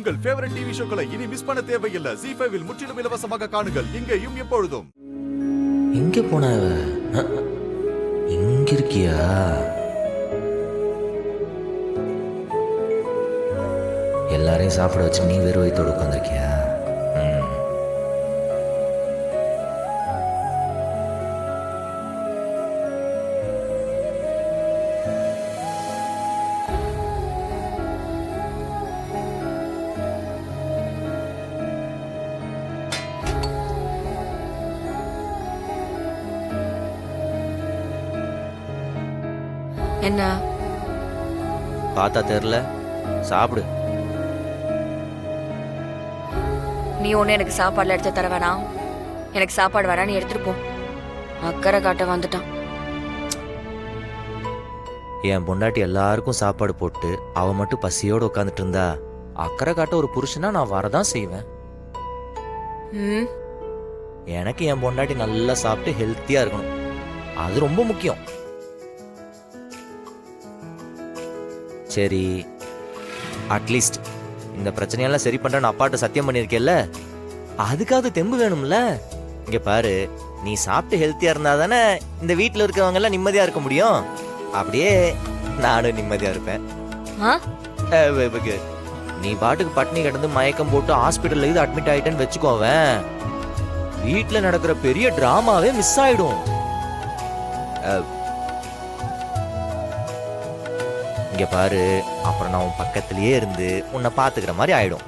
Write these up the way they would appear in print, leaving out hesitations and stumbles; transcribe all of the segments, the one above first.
உங்கள் favourite TV ஷோக்களை இனி miss பண்ண தேவையில்லை. ZEE5 இல் முற்றிலும் இலவசமாக காணுங்கள். இங்கேயும் எப்பொழுதும். எங்க போன இங்க இருக்கியா? எல்லாரையும் சாப்பிட வச்சு நீ வெறும் வயித்தோடு உட்காந்துருக்கியா? என்ன பார்த்தா தெரியல, சாப்பிடு. நீ ஒண்ணு எனக்கு சாப்பாடுல எடுத்து தர வேணாம். எனக்கு சாப்பாடு வேணான்னு எடுத்துட்டு போ. அக்கறை காட்ட வந்துட்டான். என் பொண்டாட்டி எல்லாருக்கும் சாப்பாடு போட்டு அவ மட்டும் பசியோடு உட்காந்துட்டு இருந்தா அக்கறை காட்ட ஒரு புருஷனா நான் வரதான் செய்வேன். எனக்கு என் பொண்டாட்டி நல்லா சாப்பிட்டு ஹெல்த்தியா இருக்கணும், அது ரொம்ப முக்கியம். சரி, அட்லீஸ்ட் இந்த பிரச்சனையெல்லாம் சரி பண்ற நான் அப்பாட்ட சத்தியம் பண்ணிருக்கேன்ல, அதுக்காவது தெம்பு வேணும்ல. இங்க பாரு, நீ சாப்பிட்டு ஹெல்த்தியா இருந்தா தானே இந்த வீட்டுல இருக்கவங்க எல்லாம் நிம்மதியா இருக்க முடியும். அப்படியே நானும் நிம்மதியா இருப்பேன். நீ பாட்டுக்கு பட்னி கிடந்து மயக்கம் போட்டு ஹாஸ்பிட்டல்ல இது அட்மிட் ஆயிட்டேன்னு வச்சுக்கோவேன், வீட்டுல நடக்கிற பெரிய டிராமாவே மிஸ் ஆயிடும். இங்க பாரு, அப்புறம் நான் உன் பக்கத்திலேயே இருந்து உன்னை பாத்துக்கிற மாதிரி ஆயிடும்.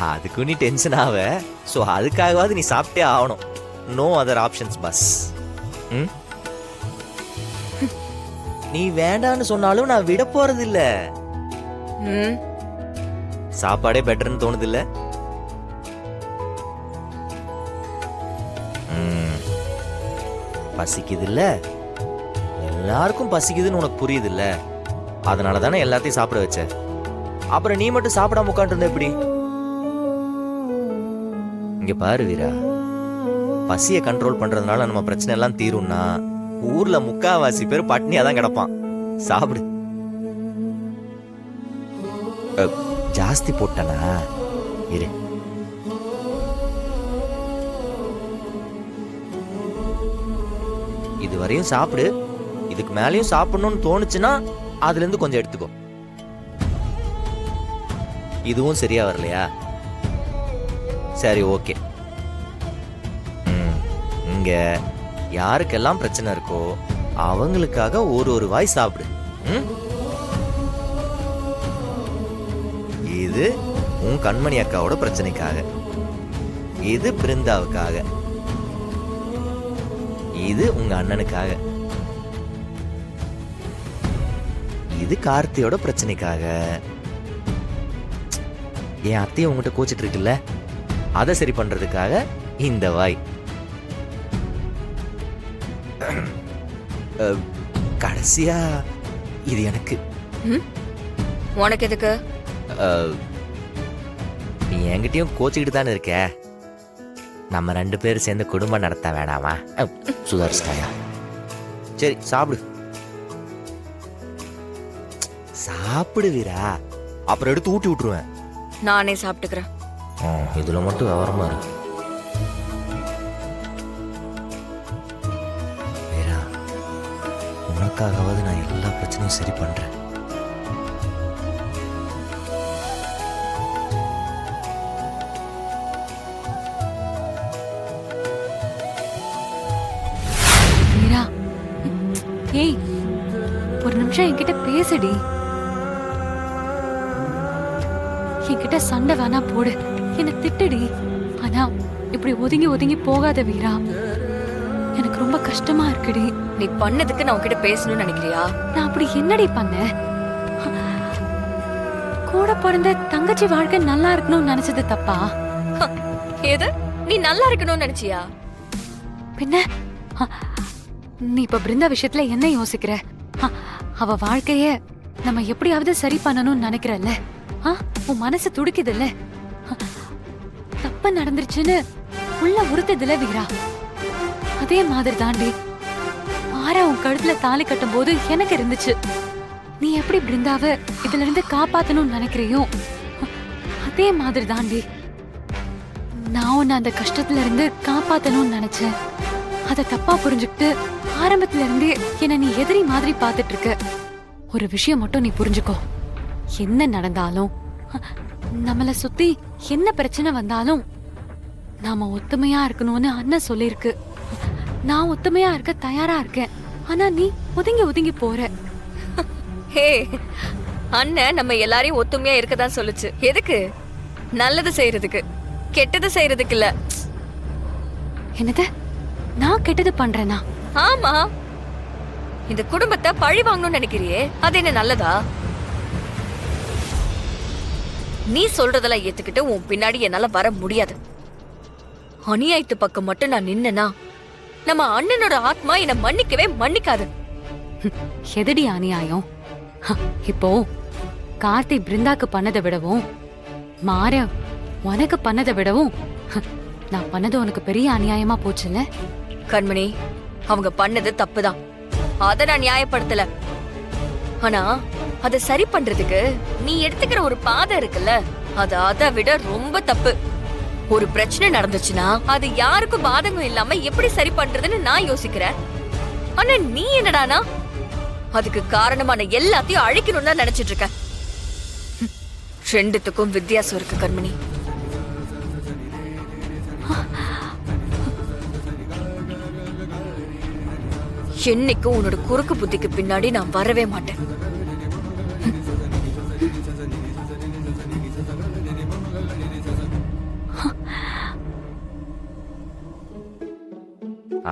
அதுக்கு நீ டென்ஷன் ஆவ. சோ அதுக்காகவாது நீ சாப்பிட்டே ஆகணும். நோ அதர் ஆப்ஷன்ஸ் பஸ். நீ வேண்டான்னு சொன்னாலும் நான் விட போறது இல்ல. சாப்பாடே பெட்டர்னு தோணுது இல்ல? பசிக்குது இல்ல? எல்லாருக்கும் பசிக்குதுன்னு உனக்கு புரியுது இல்ல? அதனால தானே எல்லாத்தையும் சாப்பிட வச்ச. அப்புறம் நீ மட்டும் சாப்பிடாம உட்காந்து இருந்த எப்படி? இங்க பாரு வீரா, பசிய கண்ட்ரோல் பண்றதுனால நம்ம பிரச்சனை எல்லாம் தீரும்னா ஊர்ல முக்காவாசி பேர் பட்னியா தான் கிடப்பான். சாப்பிடு. ஜாஸ்தி போட்டனா இரு. இதுவரையும் சாப்பிடு. இதுக்கு மேலேயும் சாப்பிடணும்னு தோணுச்சுன்னா அதுல இருந்து கொஞ்சம் எடுத்துக்கோ. இதுவும் சரியா வரலையா? சரி, ஓகே. இங்க யாருக்கெல்லாம் பிரச்சனை இருக்கோ அவங்களுக்காக ஒரு வாய் சாப்பிடு. இது உன் கண்மணி அக்காவோட பிரச்சனைக்காக, இது பிருந்தாவுக்காக, இது உங்க அண்ணனுக்காக, இது கார்த்தியோட பிரச்சனைக்காக, என் அத்தையும் உங்ககிட்ட கோச்சிட்டு இருக்குல்ல, அதை சரி பண்றதுக்காக இந்த வாய். கடைசியா இது எனக்கு. உனக்கு எதுக்கு? நீ என்கிட்டயும் கோச்சிக்கிட்டு தானே இருக்க. நம்ம 2 பேரும் சேர்ந்து குடும்பம் நடத்த வேணாமா? சுதர்ஸ்டாயா? சரி, சாப்பிடு. சாப்பிடு வீரா, அப்புறம் எடுத்து ஊட்டி விட்டுருவேன். நானே சாப்பிட்டுக்கிறேன். இதுல மட்டும் விவரமா இருக்கு. வீரா, உனக்காகவாது நான் எல்லா பிரச்சனையும் சரி பண்றேன். வீரா, ஏய், ஒரு நிமிஷம் என்கிட்ட பேசுடி. என்கிட்ட சண்டை வேணா போடு, என்ன திட்டுடி. ஆனா இப்படி ஒதுங்கி ஒதுங்கி போகாத வீரா, எனக்கு ரொம்ப கஷ்டமா இருக்குடி. நீ பண்ணதுக்கு நான் உன்கிட்ட பேசணும்னு நினைக்கிறியா? நான் அப்படி என்னடி பண்ண? கூட பிறந்த தங்கச்சி வாழ்க்கை நல்லா இருக்கணும்னு நினைச்சது தப்பா? ஏது நீ நல்லா இருக்கணும்னு நினைச்சியா? பின்ன நீ இப்ப பிருந்தா விஷயத்துல என்ன யோசிக்கிற? அவ வாழ்க்கைய நம்ம எப்படியாவது சரி பண்ணணும்னு நினைக்கிறல்ல? உன் மனசு துடிக்குதுல்ல? தப்பு நடந்துருச்சுன்னு உள்ள உறுத்துதுல வீரா? அதே மாதிரி தாண்டி மாறா உன் கழுத்துல தாலி கட்டும் போது எனக்கு இருந்துச்சு. நீ எப்படி பிருந்தாவ இதுல இருந்து காப்பாத்தணும்னு நினைக்கிறியோ அதே மாதிரி தாண்டி நான் உன்னை அந்த கஷ்டத்துல இருந்து காப்பாத்தணும்னு நினைச்சேன். அத தப்பா புரிஞ்சுக்கிட்டு ஆரம்பத்துல இருந்தே என்ன நீ எதிரி மாதிரி பாத்துட்டு இருக்க. ஒரு விஷயம் மட்டும் நீ புரிஞ்சுக்கோ, என்ன நடந்தாலும் நம்மள சுத்தி என்ன பிரச்சனை வந்தாலும் நாம ஒத்துமையா இருக்கணும்னு அண்ணன் சொல்லிருக்கு. நான் ஒத்துமையா இருக்க தயாரா இருக்கேன். ஆனா நீ ஒதுங்கி ஒதுங்கி போற. ஹே, அண்ணன் நம்ம எல்லாரையும் ஒத்துமையா இருக்கதான் சொல்லுச்சு. எதுக்கு? நல்லது செய்யறதுக்கு, கெட்டது செய்யறதுக்கு இல்ல. என்னது? நான் கெட்டது பண்றேனா? ஆமா, இந்த குடும்பத்தை பழி வாங்கணும்னு நினைக்கிறியே, அது என்ன நல்லதா? நீ சொல்றதெல்லாம் ஏத்துக்கிட்டு உன் பின்னாடி என்னால வர முடியாது. அநியாயத்து பக்கம் மட்டும் நான் நின்னனா நம்ம அண்ணனோட ஆத்மா என்ன மன்னிக்கவே மன்னிக்காது. எதடி அநியாயம்? இப்போ கார்த்தி பிருந்தாக்கு பண்ணதை விடவும் மாற உனக்கு பண்ணதை விடவும் நான் பண்ணது உனக்கு பெரிய அநியாயமா போச்சுல்ல? கண்மணி, அவங்க பண்ணது தப்புதான், அத நான் நியாயப்படுத்தல. ஆனா அத சரி பண்றதுக்கு நீ எடுத்துக்கிற ஒரு பாதை இருக்குல்ல, அது அதை விட ரொம்ப தப்பு. ஒரு பிரச்சனை நடந்துச்சுன்னா அது யாருக்கும் பாதகம் இல்லாம எப்படி சரி பண்றதுன்னு நான் யோசிக்கிறேன். ஆனா நீ என்னடானா அதுக்கு காரணமான எல்லாத்தையும் அழிக்கணும்னு தான் நினைச்சிட்டு இருக்க. ரெண்டுத்துக்கும் வித்தியாசம் இருக்கு கண்மணி. என்னைக்கும் உன்னோட குறுக்கு புத்திக்கு பின்னாடி நான் வரவே மாட்டேன்.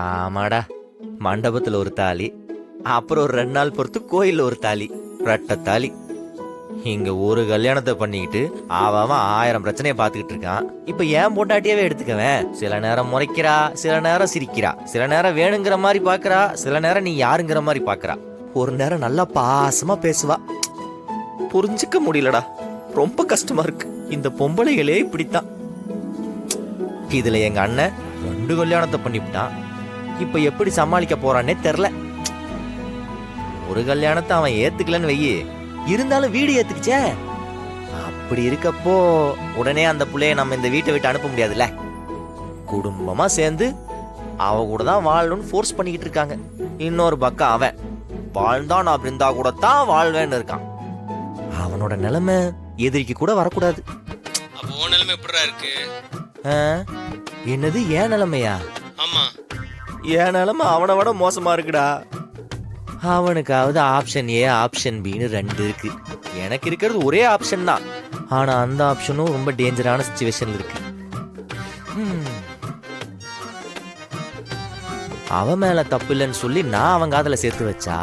ஆமாடா, மண்டபத்துல ஒரு தாலி, அப்புறம் ஒரு 2 நாள் பொறுத்து கோயில்ல ஒரு தாலி, ரெட்டை தாலி. இங்க ஒரு கல்யாணத்தை பண்ணிக்கிட்டு அவன் 1000 பிரச்சனையை பாத்துக்கிட்டு இருக்கான். இப்ப ஏன் பொண்டாட்டியாவே எடுத்துக்கவேன். சில நேரம் முறைக்கிறா, சில நேரம் சிரிக்கிறா, சில நேரம் வேணுங்கிற மாதிரி பாக்குறா, சில நேரம் நீ யாருங்கிற மாதிரி பாக்குறா, ஒரு நேரம் நல்லா பாசமா பேசுவா. புரிஞ்சுக்க முடியலடா, ரொம்ப கஷ்டமா இருக்கு. இந்த பொம்பளைகளே இப்படித்தான். இதுல எங்க அண்ணன் 2 கல்யாணத்தை பண்ணிவிட்டான். இப்ப எப்படி சமாளிக்க போறான்னே தெரியல. ஒரு கல்யாணத்தை அவன் ஏத்துக்கலன்னு வையி, இருந்தாலும் வீடு ஏத்துக்குச்சே. அப்படி இருக்கப்போ உடனே அந்த புள்ளைய நம்ம இந்த வீட்டை விட்டு அனுப்ப முடியாதுல்ல. குடும்பமா சேர்ந்து அவ கூட தான் வாழணும்னு ஃபோர்ஸ் பண்ணிக்கிட்டு இருக்காங்க. இன்னொரு பக்கம் அவன் வாழ்ந்தான் நான் பிருந்தா கூட தான் வாழ்வேன்னு இருக்கான். அவனோட நிலைமை எதிரிக்கு கூட வரக்கூடாது. அப்போ உன் நிலைமை எப்படிடா இருக்கு? என்னது ஏன் நிலைமையா? ஆமா, என் நிலைமை அவனை விட மோசமா இருக்குடா. அவனுக்காவது ஆப்ஷன் ஏ ஆப்ஷன் பின்னு 2 இருக்கு. எனக்கு இருக்கிறது ஒரே ஆப்ஷன் தான். ஆனா அந்த ஆப்ஷனும் ரொம்ப டேஞ்சரான சிச்சுவேஷன்ல இருக்கு. அவன் மேல தப்பு இல்லைன்னு சொல்லி நான் அவன் காதல சேர்த்து வச்சா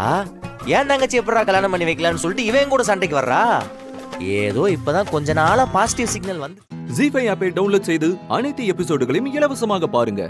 ஏன் தங்கச்சி எப்படா கல்யாணம் பண்ணி வைக்கலான்னு சொல்லிட்டு இவன் கூட சண்டைக்கு வர்றா. ஏதோ இப்பதான் கொஞ்ச நாளா பாசிட்டிவ் சிக்னல் வந்து. ஜீ5 ஆப்பை டவுன்லோட் செய்து அனைத்து எபிசோடுகளையும் இலவசமாக பாருங்க.